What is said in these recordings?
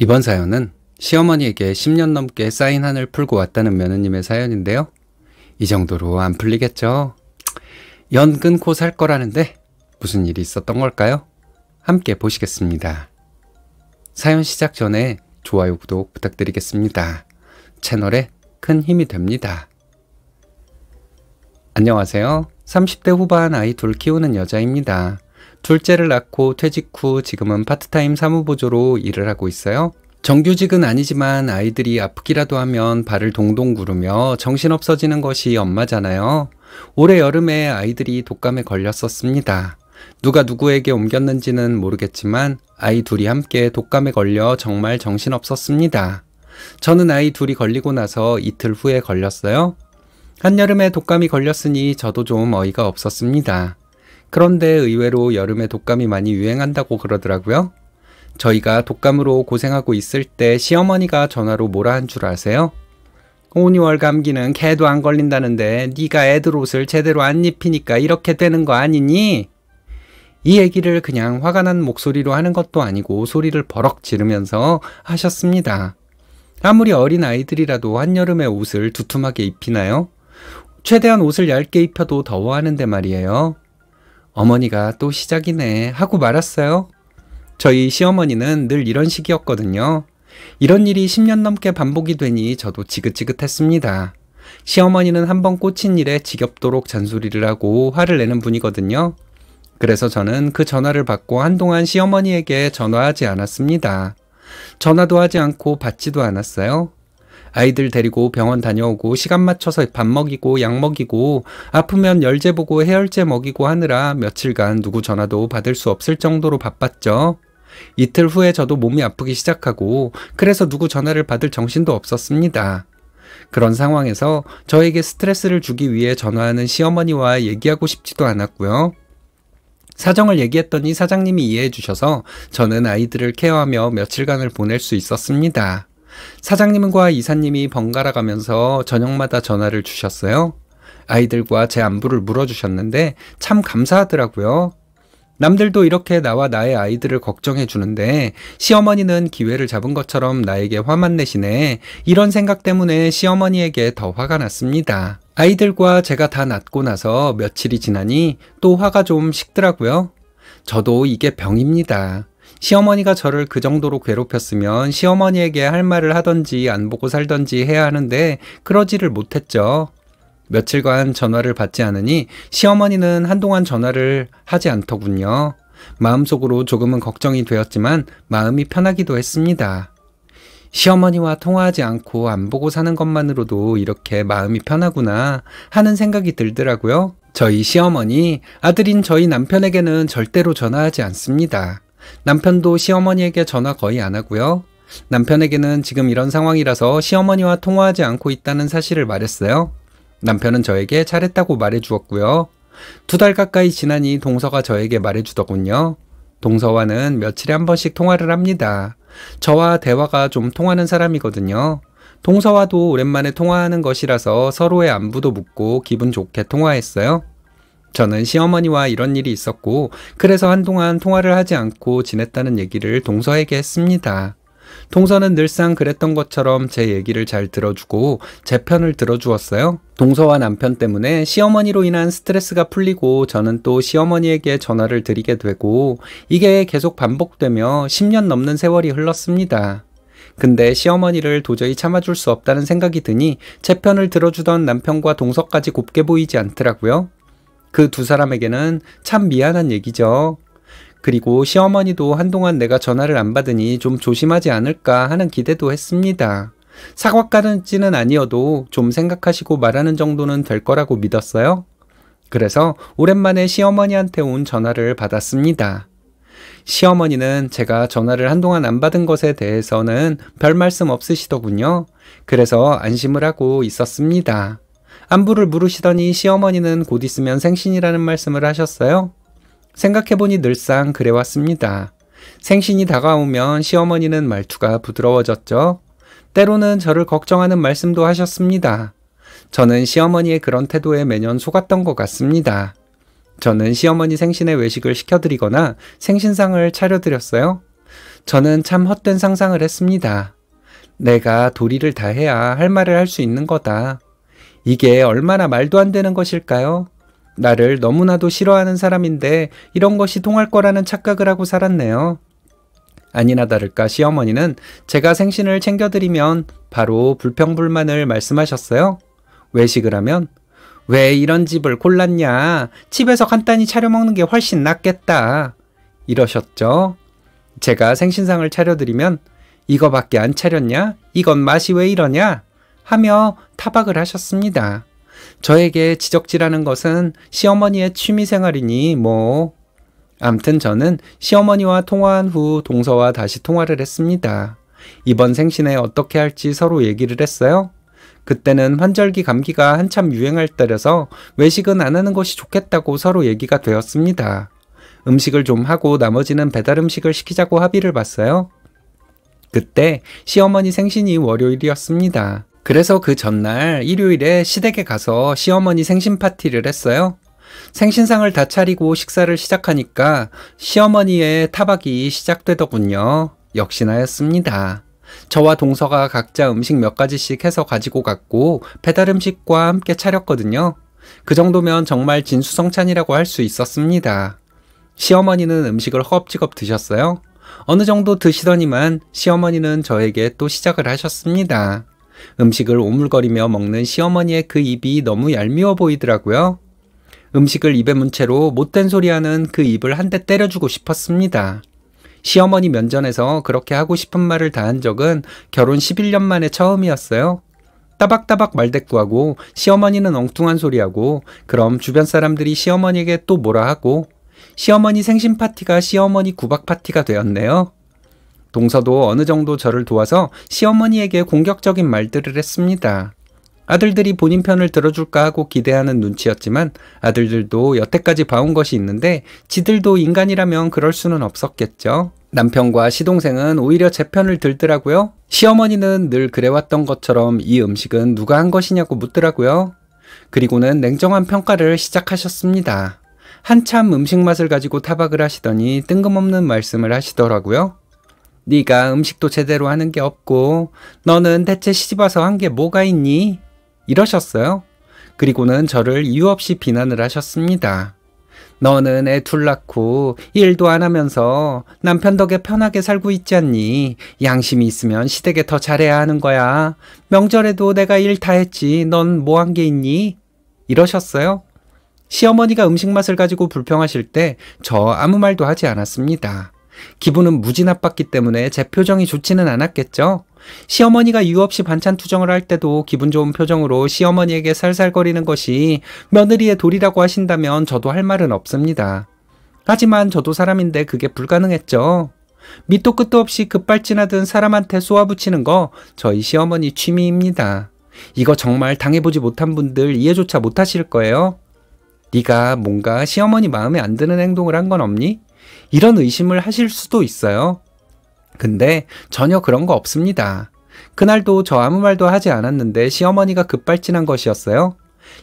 이번 사연은 시어머니에게 10년 넘게 쌓인 한을 풀고 왔다는 며느님의 사연인데요. 이 정도로 안 풀리겠죠? 연 끊고 살 거라는데 무슨 일이 있었던 걸까요? 함께 보시겠습니다. 사연 시작 전에 좋아요, 구독 부탁드리겠습니다. 채널에 큰 힘이 됩니다. 안녕하세요. 30대 후반 아이 둘 키우는 여자입니다. 둘째를 낳고 퇴직 후 지금은 파트타임 사무보조로 일을 하고 있어요. 정규직은 아니지만 아이들이 아프기라도 하면 발을 동동 구르며 정신없어지는 것이 엄마잖아요. 올해 여름에 아이들이 독감에 걸렸었습니다. 누가 누구에게 옮겼는지는 모르겠지만 아이 둘이 함께 독감에 걸려 정말 정신없었습니다. 저는 아이 둘이 걸리고 나서 이틀 후에 걸렸어요. 한여름에 독감이 걸렸으니 저도 좀 어이가 없었습니다. 그런데 의외로 여름에 독감이 많이 유행한다고 그러더라고요. 저희가 독감으로 고생하고 있을 때 시어머니가 전화로 뭐라 한 줄 아세요? 온이월 감기는 개도 안 걸린다는데 네가 애들 옷을 제대로 안 입히니까 이렇게 되는 거 아니니? 이 얘기를 그냥 화가 난 목소리로 하는 것도 아니고 소리를 버럭 지르면서 하셨습니다. 아무리 어린 아이들이라도 한여름에 옷을 두툼하게 입히나요? 최대한 옷을 얇게 입혀도 더워하는데 말이에요. 어머니가 또 시작이네 하고 말았어요. 저희 시어머니는 늘 이런 식이었거든요. 이런 일이 10년 넘게 반복이 되니 저도 지긋지긋했습니다. 시어머니는 한번 꽂힌 일에 지겹도록 잔소리를 하고 화를 내는 분이거든요. 그래서 저는 그 전화를 받고 한동안 시어머니에게 전화하지 않았습니다. 전화도 하지 않고 받지도 않았어요. 아이들 데리고 병원 다녀오고 시간 맞춰서 밥 먹이고 약 먹이고 아프면 열재 보고 해열제 먹이고 하느라 며칠간 누구 전화도 받을 수 없을 정도로 바빴죠. 이틀 후에 저도 몸이 아프기 시작하고 그래서 누구 전화를 받을 정신도 없었습니다. 그런 상황에서 저에게 스트레스를 주기 위해 전화하는 시어머니와 얘기하고 싶지도 않았고요. 사정을 얘기했더니 사장님이 이해해 주셔서 저는 아이들을 케어하며 며칠간을 보낼 수 있었습니다. 사장님과 이사님이 번갈아 가면서 저녁마다 전화를 주셨어요. 아이들과 제 안부를 물어주셨는데 참 감사하더라고요. 남들도 이렇게 나와 나의 아이들을 걱정해 주는데 시어머니는 기회를 잡은 것처럼 나에게 화만 내시네. 이런 생각 때문에 시어머니에게 더 화가 났습니다. 아이들과 제가 다 낫고 나서 며칠이 지나니 또 화가 좀 식더라고요. 저도 이게 병입니다. 시어머니가 저를 그 정도로 괴롭혔으면 시어머니에게 할 말을 하던지 안 보고 살던지 해야 하는데 그러지를 못했죠. 며칠간 전화를 받지 않으니 시어머니는 한동안 전화를 하지 않더군요. 마음속으로 조금은 걱정이 되었지만 마음이 편하기도 했습니다. 시어머니와 통화하지 않고 안 보고 사는 것만으로도 이렇게 마음이 편하구나 하는 생각이 들더라고요. 저희 시어머니, 아들인 저희 남편에게는 절대로 전화하지 않습니다. 남편도 시어머니에게 전화 거의 안 하고요. 남편에게는 지금 이런 상황이라서 시어머니와 통화하지 않고 있다는 사실을 말했어요. 남편은 저에게 잘했다고 말해주었고요. 2달 가까이 지나니 동서가 저에게 말해주더군요. 동서와는 며칠에 한 번씩 통화를 합니다. 저와 대화가 좀 통하는 사람이거든요. 동서와도 오랜만에 통화하는 것이라서 서로의 안부도 묻고 기분 좋게 통화했어요. 저는 시어머니와 이런 일이 있었고 그래서 한동안 통화를 하지 않고 지냈다는 얘기를 동서에게 했습니다. 동서는 늘상 그랬던 것처럼 제 얘기를 잘 들어주고 제 편을 들어주었어요. 동서와 남편 때문에 시어머니로 인한 스트레스가 풀리고 저는 또 시어머니에게 전화를 드리게 되고 이게 계속 반복되며 10년 넘는 세월이 흘렀습니다. 근데 시어머니를 도저히 참아줄 수 없다는 생각이 드니 제 편을 들어주던 남편과 동서까지 곱게 보이지 않더라고요. 그 두 사람에게는 참 미안한 얘기죠. 그리고 시어머니도 한동안 내가 전화를 안 받으니 좀 조심하지 않을까 하는 기대도 했습니다. 사과까지는 아니어도 좀 생각하시고 말하는 정도는 될 거라고 믿었어요. 그래서 오랜만에 시어머니한테 온 전화를 받았습니다. 시어머니는 제가 전화를 한동안 안 받은 것에 대해서는 별 말씀 없으시더군요. 그래서 안심을 하고 있었습니다. 안부를 물으시더니 시어머니는 곧 있으면 생신이라는 말씀을 하셨어요. 생각해보니 늘상 그래왔습니다. 생신이 다가오면 시어머니는 말투가 부드러워졌죠. 때로는 저를 걱정하는 말씀도 하셨습니다. 저는 시어머니의 그런 태도에 매년 속았던 것 같습니다. 저는 시어머니 생신에 외식을 시켜드리거나 생신상을 차려드렸어요. 저는 참 헛된 상상을 했습니다. 내가 도리를 다해야 할 말을 할 수 있는 거다. 이게 얼마나 말도 안 되는 것일까요? 나를 너무나도 싫어하는 사람인데 이런 것이 통할 거라는 착각을 하고 살았네요. 아니나 다를까 시어머니는 제가 생신을 챙겨드리면 바로 불평불만을 말씀하셨어요. 외식을 하면 왜 이런 집을 골랐냐? 집에서 간단히 차려 먹는 게 훨씬 낫겠다. 이러셨죠. 제가 생신상을 차려드리면 이거밖에 안 차렸냐? 이건 맛이 왜 이러냐? 하며 타박을 하셨습니다. 저에게 지적질하는 것은 시어머니의 취미생활이니 뭐. 암튼 저는 시어머니와 통화한 후 동서와 다시 통화를 했습니다. 이번 생신에 어떻게 할지 서로 얘기를 했어요. 그때는 환절기 감기가 한참 유행할 때라서 외식은 안 하는 것이 좋겠다고 서로 얘기가 되었습니다. 음식을 좀 하고 나머지는 배달 음식을 시키자고 합의를 봤어요. 그때 시어머니 생신이 월요일이었습니다. 그래서 그 전날 일요일에 시댁에 가서 시어머니 생신 파티를 했어요. 생신상을 다 차리고 식사를 시작하니까 시어머니의 타박이 시작되더군요. 역시나였습니다. 저와 동서가 각자 음식 몇 가지씩 해서 가지고 갔고 배달 음식과 함께 차렸거든요. 그 정도면 정말 진수성찬이라고 할 수 있었습니다. 시어머니는 음식을 허겁지겁 드셨어요. 어느 정도 드시더니만 시어머니는 저에게 또 시작을 하셨습니다. 음식을 오물거리며 먹는 시어머니의 그 입이 너무 얄미워 보이더라고요. 음식을 입에 문 채로 못된 소리하는 그 입을 한 대 때려주고 싶었습니다. 시어머니 면전에서 그렇게 하고 싶은 말을 다 한 적은 결혼 11년 만에 처음이었어요. 따박따박 말대꾸하고 시어머니는 엉뚱한 소리하고 그럼 주변 사람들이 시어머니에게 또 뭐라 하고 시어머니 생신 파티가 시어머니 구박 파티가 되었네요. 동서도 어느 정도 저를 도와서 시어머니에게 공격적인 말들을 했습니다. 아들들이 본인 편을 들어줄까 하고 기대하는 눈치였지만 아들들도 여태까지 봐온 것이 있는데 지들도 인간이라면 그럴 수는 없었겠죠. 남편과 시동생은 오히려 제 편을 들더라고요. 시어머니는 늘 그래왔던 것처럼 이 음식은 누가 한 것이냐고 묻더라고요. 그리고는 냉정한 평가를 시작하셨습니다. 한참 음식 맛을 가지고 타박을 하시더니 뜬금없는 말씀을 하시더라고요. 네가 음식도 제대로 하는 게 없고 너는 대체 시집와서 한 게 뭐가 있니? 이러셨어요. 그리고는 저를 이유 없이 비난을 하셨습니다. 너는 애 둘 낳고 일도 안 하면서 남편 덕에 편하게 살고 있지 않니? 양심이 있으면 시댁에 더 잘해야 하는 거야. 명절에도 내가 일 다 했지. 넌 뭐 한 게 있니? 이러셨어요. 시어머니가 음식 맛을 가지고 불평하실 때 저 아무 말도 하지 않았습니다. 기분은 무지 나빴기 때문에 제 표정이 좋지는 않았겠죠. 시어머니가 이유 없이 반찬 투정을 할 때도 기분 좋은 표정으로 시어머니에게 살살거리는 것이 며느리의 도리라고 하신다면 저도 할 말은 없습니다. 하지만 저도 사람인데 그게 불가능했죠. 밑도 끝도 없이 급발진하던 사람한테 쏘아붙이는 거 저희 시어머니 취미입니다. 이거 정말 당해보지 못한 분들 이해조차 못하실 거예요. 네가 뭔가 시어머니 마음에 안 드는 행동을 한 건 없니? 이런 의심을 하실 수도 있어요. 근데 전혀 그런 거 없습니다. 그날도 저 아무 말도 하지 않았는데 시어머니가 급발진한 것이었어요.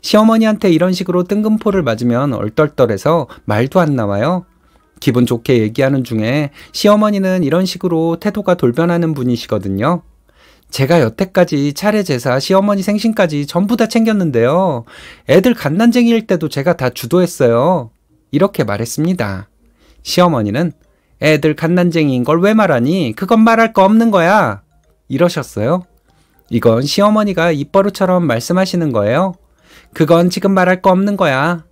시어머니한테 이런 식으로 뜬금포를 맞으면 얼떨떨해서 말도 안 나와요. 기분 좋게 얘기하는 중에 시어머니는 이런 식으로 태도가 돌변하는 분이시거든요. 제가 여태까지 차례 제사, 시어머니 생신까지 전부 다 챙겼는데요. 애들 갓난쟁이일 때도 제가 다 주도했어요. 이렇게 말했습니다. 시어머니는 애들 갓난쟁이인 걸 왜 말하니? 그건 말할 거 없는 거야. 이러셨어요. 이건 시어머니가 입버릇처럼 말씀하시는 거예요. 그건 지금 말할 거 없는 거야.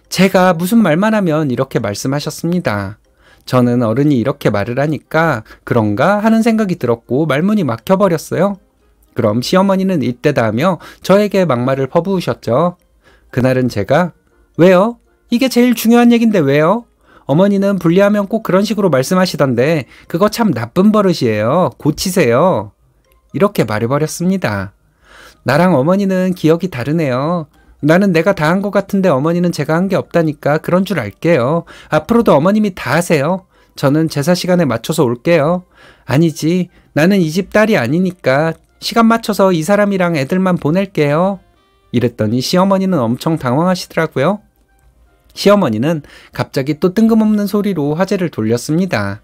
제가 무슨 말만 하면 이렇게 말씀하셨습니다. 저는 어른이 이렇게 말을 하니까 그런가 하는 생각이 들었고 말문이 막혀버렸어요. 그럼 시어머니는 이때다 하며 저에게 막말을 퍼부으셨죠. 그날은 제가 왜요? 이게 제일 중요한 얘긴데 왜요? 어머니는 분리하면 꼭 그런 식으로 말씀하시던데 그거 참 나쁜 버릇이에요. 고치세요. 이렇게 말해버렸습니다. 나랑 어머니는 기억이 다르네요. 나는 내가 다 한 것 같은데 어머니는 제가 한 게 없다니까 그런 줄 알게요. 앞으로도 어머님이 다 하세요. 저는 제사 시간에 맞춰서 올게요. 아니지, 나는 이 집 딸이 아니니까 시간 맞춰서 이 사람이랑 애들만 보낼게요. 이랬더니 시어머니는 엄청 당황하시더라고요. 시어머니는 갑자기 또 뜬금없는 소리로 화제를 돌렸습니다.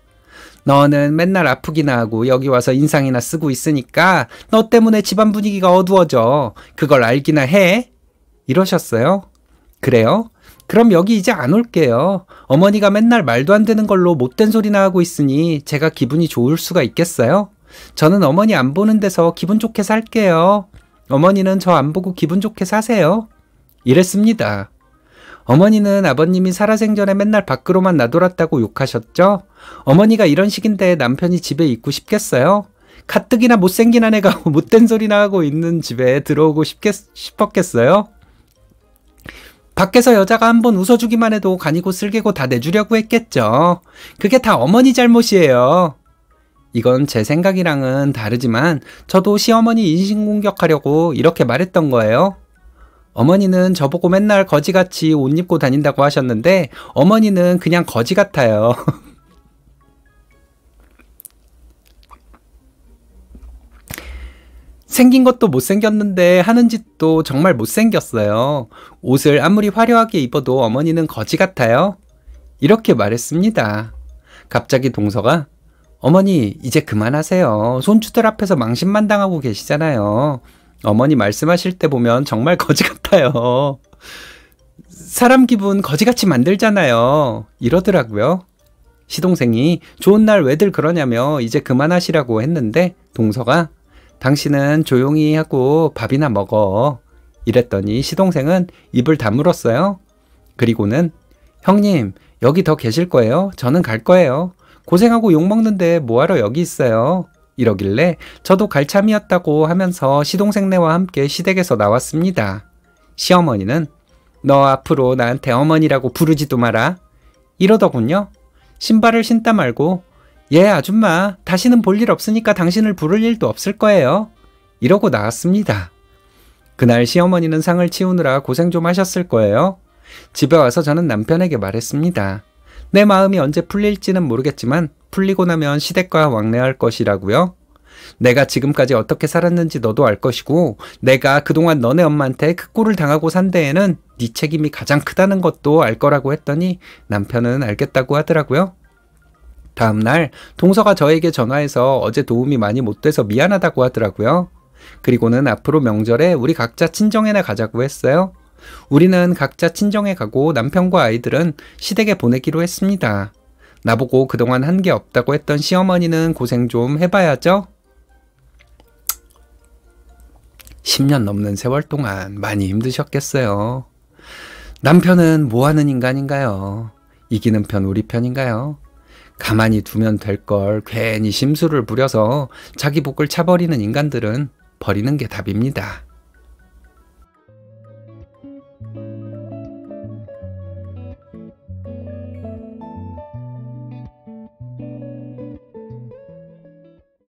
너는 맨날 아프기나 하고 여기 와서 인상이나 쓰고 있으니까 너 때문에 집안 분위기가 어두워져. 그걸 알기나 해? 이러셨어요. 그래요? 그럼 여기 이제 안 올게요. 어머니가 맨날 말도 안 되는 걸로 못된 소리나 하고 있으니 제가 기분이 좋을 수가 있겠어요? 저는 어머니 안 보는 데서 기분 좋게 살게요. 어머니는 저 안 보고 기분 좋게 사세요. 이랬습니다. 어머니는 아버님이 살아생전에 맨날 밖으로만 나돌았다고 욕하셨죠? 어머니가 이런 식인데 남편이 집에 있고 싶겠어요? 가뜩이나 못생긴 아내가 못된 소리나 하고 있는 집에 들어오고 싶었겠어요? 밖에서 여자가 한번 웃어주기만 해도 간이고 쓸개고 다 내주려고 했겠죠. 그게 다 어머니 잘못이에요. 이건 제 생각이랑은 다르지만 저도 시어머니 인신공격하려고 이렇게 말했던 거예요. 어머니는 저보고 맨날 거지같이 옷 입고 다닌다고 하셨는데 어머니는 그냥 거지 같아요. 생긴 것도 못생겼는데 하는 짓도 정말 못생겼어요. 옷을 아무리 화려하게 입어도 어머니는 거지 같아요. 이렇게 말했습니다. 갑자기 동서가 어머니 이제 그만하세요. 손주들 앞에서 망신만 당하고 계시잖아요. 어머니 말씀하실 때 보면 정말 거지 같아요. 사람 기분 거지같이 만들잖아요. 이러더라고요. 시동생이 좋은 날 왜들 그러냐며 이제 그만하시라고 했는데 동서가 당신은 조용히 하고 밥이나 먹어. 이랬더니 시동생은 입을 다물었어요. 그리고는 형님 여기 더 계실 거예요? 저는 갈 거예요. 고생하고 욕먹는데 뭐하러 여기 있어요? 이러길래 저도 갈 참이었다고 하면서 시동생네와 함께 시댁에서 나왔습니다. 시어머니는 너 앞으로 나한테 어머니라고 부르지도 마라. 이러더군요. 신발을 신다 말고 예 아줌마 다시는 볼 일 없으니까 당신을 부를 일도 없을 거예요. 이러고 나왔습니다. 그날 시어머니는 상을 치우느라 고생 좀 하셨을 거예요. 집에 와서 저는 남편에게 말했습니다. 내 마음이 언제 풀릴지는 모르겠지만 풀리고 나면 시댁과 왕래할 것이라고요. 내가 지금까지 어떻게 살았는지 너도 알 것이고 내가 그동안 너네 엄마한테 그 꼴을 당하고 산 데에는 네 책임이 가장 크다는 것도 알 거라고 했더니 남편은 알겠다고 하더라고요. 다음날 동서가 저에게 전화해서 어제 도움이 많이 못 돼서 미안하다고 하더라고요. 그리고는 앞으로 명절에 우리 각자 친정에나 가자고 했어요. 우리는 각자 친정에 가고 남편과 아이들은 시댁에 보내기로 했습니다. 나보고 그동안 한 게 없다고 했던 시어머니는 고생 좀 해봐야죠. 10년 넘는 세월 동안 많이 힘드셨겠어요. 남편은 뭐하는 인간인가요? 이기는 편 우리 편인가요? 가만히 두면 될 걸 괜히 심술을 부려서 자기 복을 차버리는 인간들은 버리는 게 답입니다.